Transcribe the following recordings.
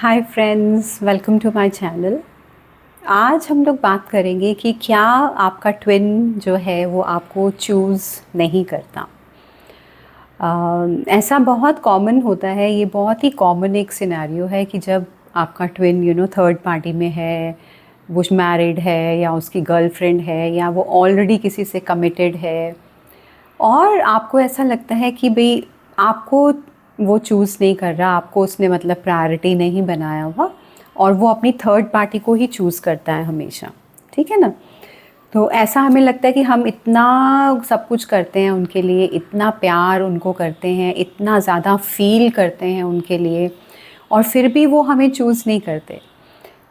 Hi friends, welcome to my channel. आज हम लोग बात करेंगे कि क्या आपका ट्विन जो है वो आपको चूज़ नहीं करता। ऐसा बहुत कॉमन होता है, ये बहुत ही कॉमन एक सिनेरियो है कि जब आपका ट्विन थर्ड पार्टी में है, वो मैरिड है या उसकी गर्लफ्रेंड है या वो ऑलरेडी किसी से कमिटेड है और आपको ऐसा लगता है कि भाई आपको वो चूज़ नहीं कर रहा, आपको उसने मतलब प्रायोरिटी नहीं बनाया हुआ और वो अपनी थर्ड पार्टी को ही चूज़ करता है हमेशा। ठीक है ना। तो ऐसा हमें लगता है कि हम इतना सब कुछ करते हैं उनके लिए, इतना प्यार उनको करते हैं, इतना ज़्यादा फील करते हैं उनके लिए, और फिर भी वो हमें चूज़ नहीं करते।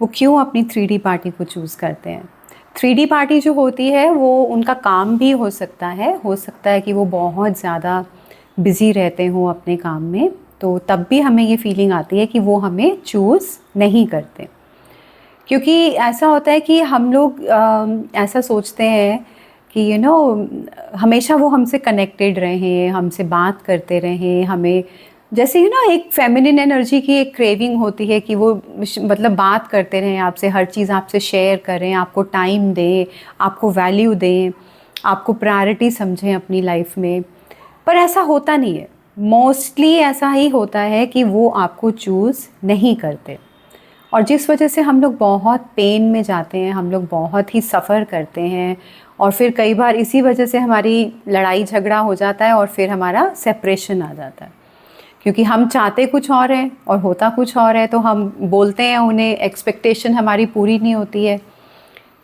वो क्यों अपनी 3D पार्टी को चूज़ करते हैं? 3D पार्टी जो होती है वो उनका काम भी हो सकता है कि वो बहुत ज़्यादा बिज़ी रहते हों अपने काम में, तो तब भी हमें ये फीलिंग आती है कि वो हमें चूज़ नहीं करते। क्योंकि ऐसा होता है कि हम लोग ऐसा सोचते हैं कि हमेशा वो हमसे कनेक्टेड रहें, हमसे बात करते रहें, हमें जैसे एक फेमिनिन एनर्जी की एक क्रेविंग होती है कि वो मतलब बात करते रहें आपसे, हर चीज़ आपसे शेयर करें, आपको टाइम दें, आपको वैल्यू दें, आपको प्रायोरिटी समझें अपनी लाइफ में। पर ऐसा होता नहीं है। मोस्टली ऐसा ही होता है कि वो आपको चूज़ नहीं करते, और जिस वजह से हम लोग बहुत पेन में जाते हैं, हम लोग बहुत ही सफ़र करते हैं, और फिर कई बार इसी वजह से हमारी लड़ाई झगड़ा हो जाता है और फिर हमारा सेपरेशन आ जाता है। क्योंकि हम चाहते कुछ और है और होता कुछ और है, तो हम बोलते हैं उन्हें, एक्सपेक्टेशन हमारी पूरी नहीं होती है,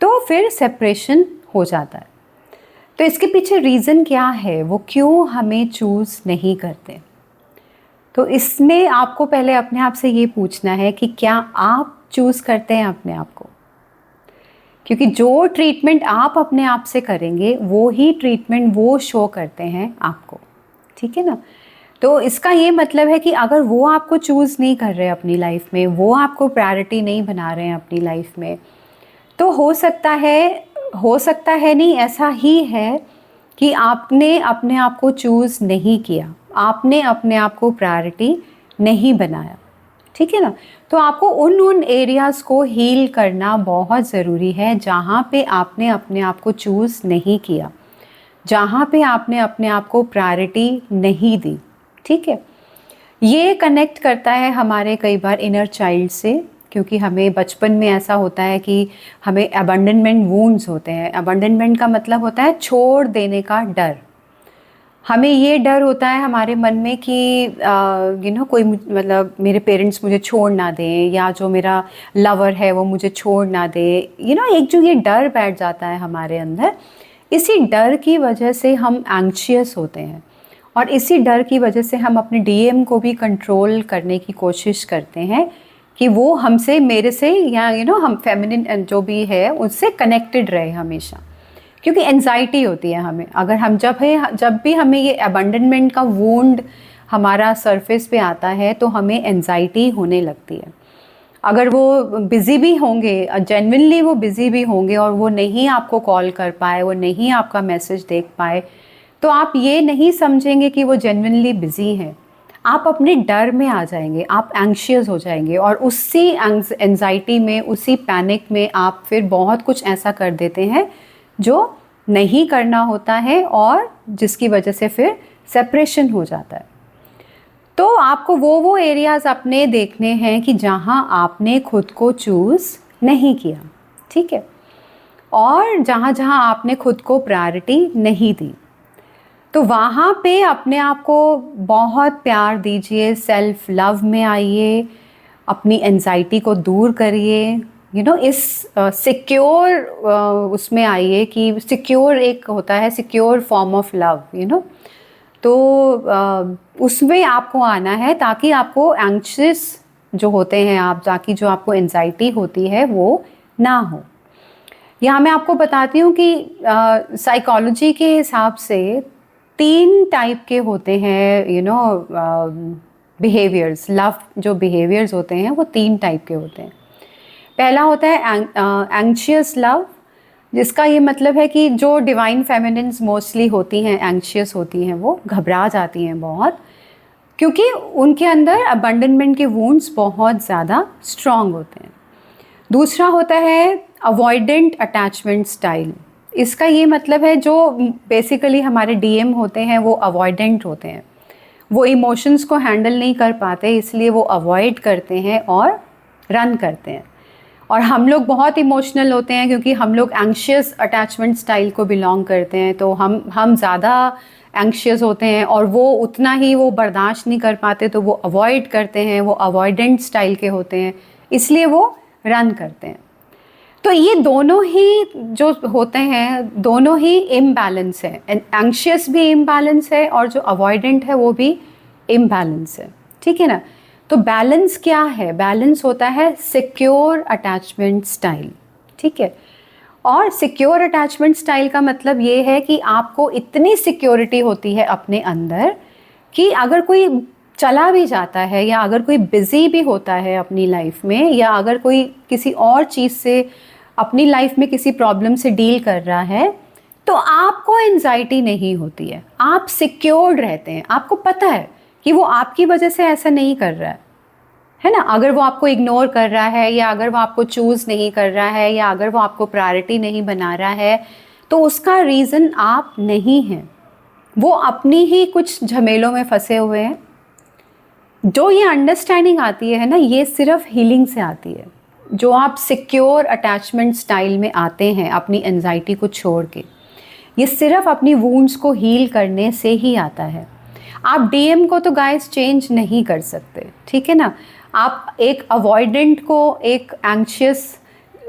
तो फिर सेपरेशन हो जाता है। तो इसके पीछे रीज़न क्या है, वो क्यों हमें चूज़ नहीं करते? तो इसमें आपको पहले अपने आप से ये पूछना है कि क्या आप चूज़ करते हैं अपने आप को? क्योंकि जो ट्रीटमेंट आप अपने आप से करेंगे वो ही ट्रीटमेंट वो शो करते हैं आपको। ठीक है ना। तो इसका ये मतलब है कि अगर वो आपको चूज़ नहीं कर रहे अपनी लाइफ में, वो आपको प्रायोरिटी नहीं बना रहे हैं अपनी लाइफ में, तो हो सकता है नहीं, ऐसा ही है कि आपने अपने आप को चूज़ नहीं किया, आपने अपने आप को प्रायोरिटी नहीं बनाया। ठीक है ना। तो आपको उन एरियाज़ को हील करना बहुत ज़रूरी है जहाँ पे आपने अपने आप को चूज़ नहीं किया, जहाँ पे आपने अपने आप को प्रायोरिटी नहीं दी। ठीक है। ये कनेक्ट करता है हमारे कई बार इनर चाइल्ड से, क्योंकि हमें बचपन में ऐसा होता है कि हमें अबंडनमेंट वूंड्स होते हैं। अबंडनमेंट का मतलब होता है छोड़ देने का डर। हमें ये डर होता है हमारे मन में कि कोई मतलब मेरे पेरेंट्स मुझे छोड़ ना दें, या जो मेरा लवर है वो मुझे छोड़ ना दे। एक जो ये डर बैठ जाता है हमारे अंदर, इसी डर की वजह से हम एंग्शियस होते हैं, और इसी डर की वजह से हम अपने डीएम को भी कंट्रोल करने की कोशिश करते हैं कि वो हमसे, मेरे से, या हम फेमिनिन जो भी है उससे कनेक्टेड रहे हमेशा। क्योंकि एनजाइटी होती है हमें, अगर हम जब भी हमें ये अबंडनमेंट का वुंड हमारा सरफेस पे आता है तो हमें एनजाइटी होने लगती है। अगर वो बिज़ी भी होंगे, जेन्युइनली वो बिज़ी भी होंगे और वो नहीं आपको कॉल कर पाए, वो नहीं आपका मैसेज देख पाए, तो आप ये नहीं समझेंगे कि वो जेन्युइनली बिज़ी हैं। आप अपने डर में आ जाएंगे, आप एंग्शियस हो जाएंगे, और उसी एंजाइटी में, उसी पैनिक में आप फिर बहुत कुछ ऐसा कर देते हैं जो नहीं करना होता है, और जिसकी वजह से फिर सेपरेशन हो जाता है। तो आपको वो एरियाज़ अपने देखने हैं कि जहां आपने खुद को चूज़ नहीं किया। ठीक है। और जहां जहां आपने खुद को प्रायोरिटी नहीं दी, तो वहाँ पे अपने आप को बहुत प्यार दीजिए, सेल्फ लव में आइए, अपनी एंजाइटी को दूर करिए। इस सिक्योर उसमें आइए कि सिक्योर एक होता है, सिक्योर फॉर्म ऑफ लव। तो उसमें आपको आना है ताकि आपको एंग्शियस जो होते हैं आप, ताकि जो आपको एंजाइटी होती है वो ना हो। यहाँ मैं आपको बताती हूँ कि साइकोलॉजी के हिसाब से 3 टाइप के होते हैं बिहेवियर्स। लव जो बिहेवियर्स होते हैं वो 3 टाइप के होते हैं। पहला होता है एंग्शियस लव, जिसका ये मतलब है कि जो डिवाइन फेमिनिन्स मोस्टली होती हैं एंग्शियस होती हैं, वो घबरा जाती हैं बहुत, क्योंकि उनके अंदर अबंडनमेंट के वुंड्स बहुत ज़्यादा स्ट्रॉन्ग होते हैं। दूसरा होता है अवॉइडेंट अटैचमेंट स्टाइल। इसका ये मतलब है जो बेसिकली हमारे डीएम होते हैं वो अवॉइडेंट होते हैं, वो इमोशंस को हैंडल नहीं कर पाते, इसलिए वो अवॉइड करते हैं और रन करते हैं। और हम लोग बहुत इमोशनल होते हैं क्योंकि हम लोग एंग्शियस अटैचमेंट स्टाइल को बिलोंग करते हैं, तो हम ज़्यादा एंग्शियस होते हैं और वो उतना ही वो बर्दाश्त नहीं कर पाते, तो वो अवॉइड करते हैं, वो अवॉइडेंट स्टाइल के होते हैं, इसलिए वो रन करते हैं। तो ये दोनों ही जो होते हैं दोनों ही इम्बैलेंस है, एंग्शियस भी इम्बैलेंस है और जो अवॉइडेंट है वो भी इम्बैलेंस है, ठीक है ना। तो बैलेंस क्या है? बैलेंस होता है सिक्योर अटैचमेंट स्टाइल, ठीक है। और सिक्योर अटैचमेंट स्टाइल का मतलब ये है कि आपको इतनी सिक्योरिटी होती है अपने अंदर कि अगर कोई चला भी जाता है या अगर कोई बिज़ी भी होता है अपनी लाइफ में, या अगर कोई किसी और चीज़ से अपनी लाइफ में किसी प्रॉब्लम से डील कर रहा है, तो आपको एंजाइटी नहीं होती है, आप सिक्योर्ड रहते हैं। आपको पता है कि वो आपकी वजह से ऐसा नहीं कर रहा है ना। अगर वो आपको इग्नोर कर रहा है, या अगर वो आपको चूज़ नहीं कर रहा है, या अगर वो आपको प्रायोरिटी नहीं बना रहा है, तो उसका रीज़न आप नहीं हैं, वो अपनी ही कुछ झमेलों में फंसे हुए हैं। जो ये अंडरस्टैंडिंग आती है ना, ये सिर्फ हीलिंग से आती है। जो आप सिक्योर अटैचमेंट स्टाइल में आते हैं अपनी एंजाइटी को छोड़ के, ये सिर्फ अपनी वुंड्स को हील करने से ही आता है। आप डीएम को तो गाइस चेंज नहीं कर सकते, ठीक है ना। आप एक अवॉइडेंट को एक एंग्शियस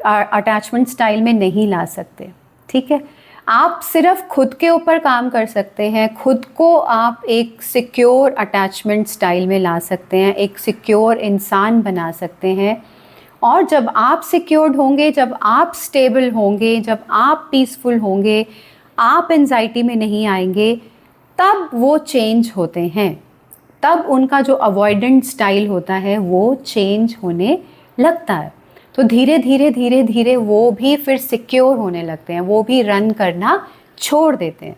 अटैचमेंट स्टाइल में नहीं ला सकते, ठीक है। आप सिर्फ खुद के ऊपर काम कर सकते हैं, खुद को आप एक सिक्योर अटैचमेंट स्टाइल में ला सकते हैं, एक सिक्योर इंसान बना सकते हैं। और जब आप सिक्योर्ड होंगे, जब आप स्टेबल होंगे, जब आप पीसफुल होंगे, आप एंजाइटी में नहीं आएंगे, तब वो चेंज होते हैं। तब उनका जो अवॉइडेंट स्टाइल होता है वो चेंज होने लगता है। तो धीरे धीरे धीरे धीरे वो भी फिर सिक्योर होने लगते हैं, वो भी रन करना छोड़ देते हैं।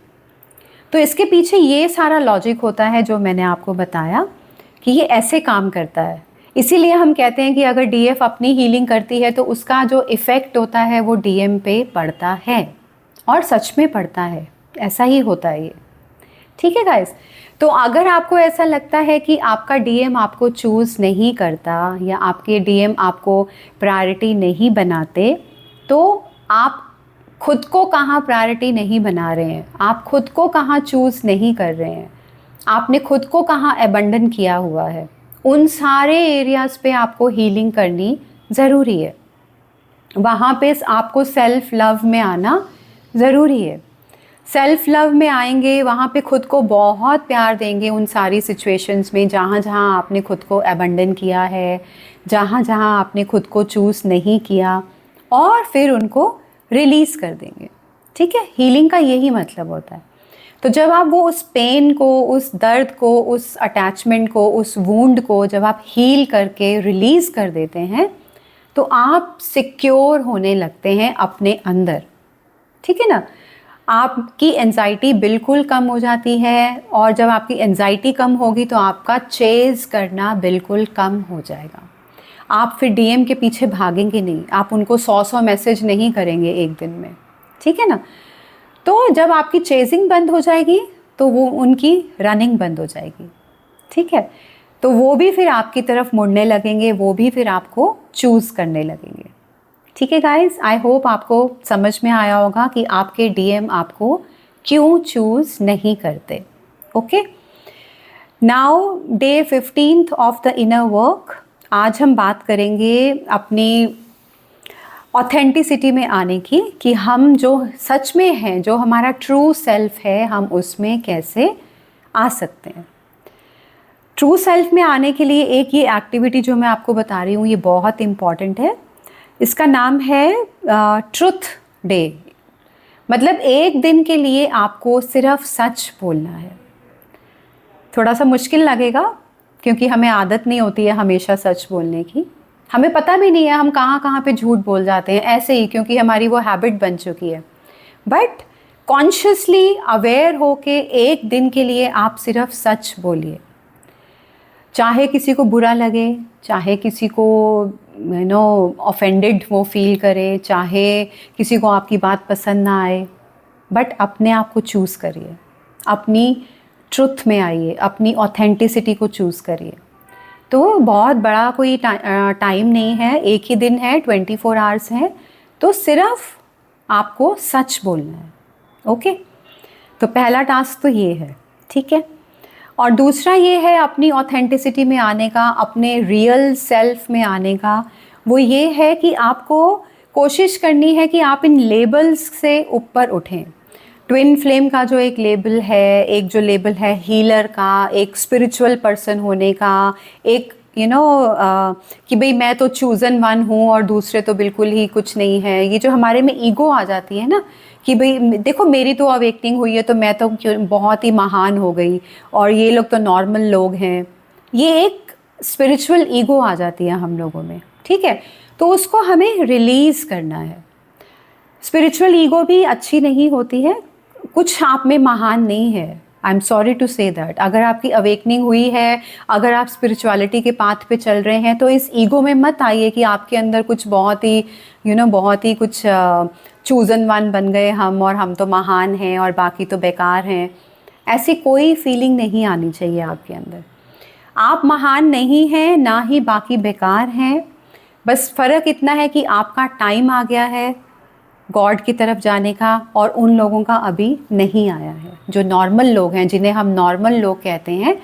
तो इसके पीछे ये सारा लॉजिक होता है जो मैंने आपको बताया कि ये ऐसे काम करता है। इसीलिए हम कहते हैं कि अगर डीएफ अपनी हीलिंग करती है तो उसका जो इफ़ेक्ट होता है वो डीएम पे पड़ता है, और सच में पड़ता है, ऐसा ही होता है ये, ठीक है गाइस। तो अगर आपको ऐसा लगता है कि आपका डीएम आपको चूज़ नहीं करता, या आपके डीएम आपको प्रायोरिटी नहीं बनाते, तो आप खुद को कहाँ प्रायोरिटी नहीं बना रहे हैं, आप खुद को कहाँ चूज़ नहीं कर रहे हैं, आपने खुद को कहाँ अबंडन किया हुआ है, उन सारे एरियाज़ पे आपको हीलिंग करनी ज़रूरी है। वहाँ पे आपको सेल्फ़ लव में आना ज़रूरी है। सेल्फ़ लव में आएंगे, वहाँ पे खुद को बहुत प्यार देंगे उन सारी सिचुएशंस में जहाँ जहाँ आपने खुद को अबंडन किया है, जहाँ जहाँ आपने खुद को चूज़ नहीं किया, और फिर उनको रिलीज़ कर देंगे, ठीक है। हीलिंग का यही मतलब होता है। तो जब आप वो उस पेन को, उस दर्द को, उस अटैचमेंट को, उस वुंड को जब आप हील करके रिलीज़ कर देते हैं, तो आप सिक्योर होने लगते हैं अपने अंदर, ठीक है ना। आपकी एंजाइटी बिल्कुल कम हो जाती है, और जब आपकी एंजाइटी कम होगी तो आपका चेज़ करना बिल्कुल कम हो जाएगा। आप फिर डीएम के पीछे भागेंगे नहीं, आप उनको 100 मैसेज नहीं करेंगे एक दिन में, ठीक है ना। तो जब आपकी चेजिंग बंद हो जाएगी तो वो उनकी रनिंग बंद हो जाएगी, ठीक है। तो वो भी फिर आपकी तरफ मुड़ने लगेंगे, वो भी फिर आपको चूज़ करने लगेंगे, ठीक है गाइस। आई होप आपको समझ में आया होगा कि आपके डीएम आपको क्यों चूज़ नहीं करते। Okay, now day 15th of the inner work. आज हम बात करेंगे अपनी ऑथेंटिसिटी में आने की, कि हम जो सच में हैं, जो हमारा ट्रू सेल्फ है, हम उसमें कैसे आ सकते हैं। ट्रू सेल्फ में आने के लिए एक ये एक्टिविटी जो मैं आपको बता रही हूँ ये बहुत इम्पॉर्टेंट है। इसका नाम है ट्रुथ डे। मतलब एक दिन के लिए आपको सिर्फ सच बोलना है। थोड़ा सा मुश्किल लगेगा क्योंकि हमें आदत नहीं होती है हमेशा सच बोलने की, हमें पता भी नहीं है हम कहाँ कहाँ पे झूठ बोल जाते हैं ऐसे ही, क्योंकि हमारी वो हैबिट बन चुकी है। बट कॉन्शियसली अवेयर हो के एक दिन के लिए आप सिर्फ सच बोलिए। चाहे किसी को बुरा लगे, चाहे किसी को ऑफेंडेड वो फील करे, चाहे किसी को आपकी बात पसंद ना आए, बट अपने आप को चूज़ करिए, अपनी ट्रुथ में आइए, अपनी ऑथेंटिसिटी को चूज़ करिए। तो बहुत बड़ा कोई टाइम नहीं है, एक ही दिन है, 24 आवर्स है, तो सिर्फ आपको सच बोलना है। ओके, तो पहला टास्क तो ये है, ठीक है। और दूसरा ये है अपनी ऑथेंटिसिटी में आने का, अपने रियल सेल्फ में आने का। वो ये है कि आपको कोशिश करनी है कि आप इन लेबल्स से ऊपर उठें। ट्विन फ्लेम का जो एक लेबल है, एक जो लेबल है हीलर का, एक स्पिरिचुअल पर्सन होने का, एक कि भाई मैं तो चूज़न वन हूँ और दूसरे तो बिल्कुल ही कुछ नहीं है। ये जो हमारे में ईगो आ जाती है ना कि भाई देखो मेरी तो अवेकनिंग हुई है तो मैं तो बहुत ही महान हो गई और ये लोग तो नॉर्मल लोग हैं। ये एक स्पिरिचुअल ईगो आ जाती है हम लोगों में, ठीक है। तो उसको हमें रिलीज़ करना है। स्पिरिचुअल ईगो भी अच्छी नहीं होती है, कुछ आप में महान नहीं है। I am sorry to say that. अगर आपकी अवेकनिंग हुई है, अगर आप स्पिरिचुअलिटी के पाथ पे चल रहे हैं, तो इस ईगो में मत आइए कि आपके अंदर कुछ बहुत ही बहुत ही कुछ चूज़न वन बन गए हम और हम तो महान हैं और बाकी तो बेकार हैं। ऐसी कोई फीलिंग नहीं आनी चाहिए आपके अंदर। आप महान नहीं हैं, ना ही बाकी बेकार हैं। बस फ़र्क इतना है कि आपका टाइम आ गया है गॉड की तरफ जाने का और उन लोगों का अभी नहीं आया है। जो नॉर्मल लोग हैं, जिन्हें हम नॉर्मल लोग कहते हैं,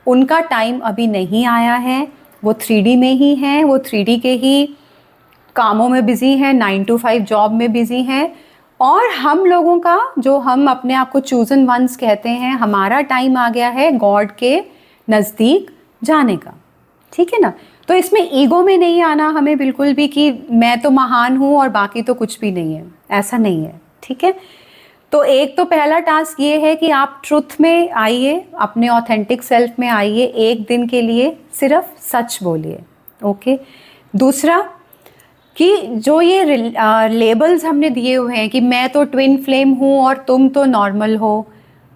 उनका टाइम अभी नहीं आया है। वो 3D में ही हैं, वो 3D के ही कामों में बिज़ी हैं, 9 to 5 जॉब में बिज़ी हैं। और हम लोगों का, जो हम अपने आप को चूज़न वंस कहते हैं, हमारा टाइम आ गया है गॉड के नज़दीक जाने का, ठीक है ना। तो इसमें ईगो में नहीं आना हमें बिल्कुल भी कि मैं तो महान हूँ और बाकी तो कुछ भी नहीं है, ऐसा नहीं है, ठीक है। तो एक तो पहला टास्क ये है कि आप ट्रुथ में आइए, अपने ऑथेंटिक सेल्फ में आइए, एक दिन के लिए सिर्फ सच बोलिए। ओके। दूसरा कि जो ये लेबल्स हमने दिए हुए हैं कि मैं तो ट्विन फ्लेम हूँ और तुम तो नॉर्मल हो,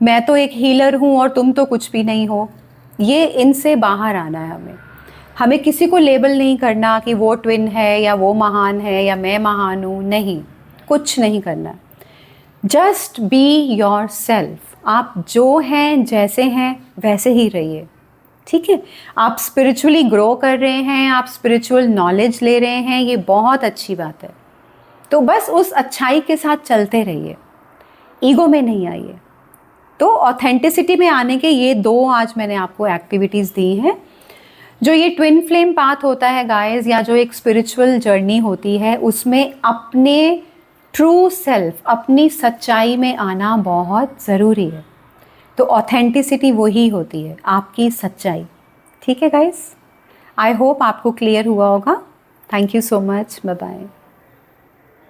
मैं तो एक हीलर हूँ और तुम तो कुछ भी नहीं हो, ये इनसे बाहर आना है हमें। हमें किसी को लेबल नहीं करना कि वो ट्विन है या वो महान है या मैं महान हूँ, नहीं, कुछ नहीं करना। Just be your self. आप जो हैं, जैसे हैं, वैसे ही रहिए, ठीक है। आप स्पिरिचुअली ग्रो कर रहे हैं, आप स्पिरिचुअल नॉलेज ले रहे हैं, ये बहुत अच्छी बात है। तो बस उस अच्छाई के साथ चलते रहिए, ईगो में नहीं आइए। तो ऑथेंटिसिटी में आने के ये 2 आज मैंने आपको एक्टिविटीज़ दी हैं। जो ये ट्विन फ्लेम पाथ होता है गाइस, या जो एक स्पिरिचुअल जर्नी होती है, उसमें अपने ट्रू सेल्फ, अपनी सच्चाई में आना बहुत ज़रूरी है। तो ऑथेंटिसिटी वही होती है, आपकी सच्चाई, ठीक है गाइस। आई होप आपको क्लियर हुआ होगा। Thank you so much, bye bye.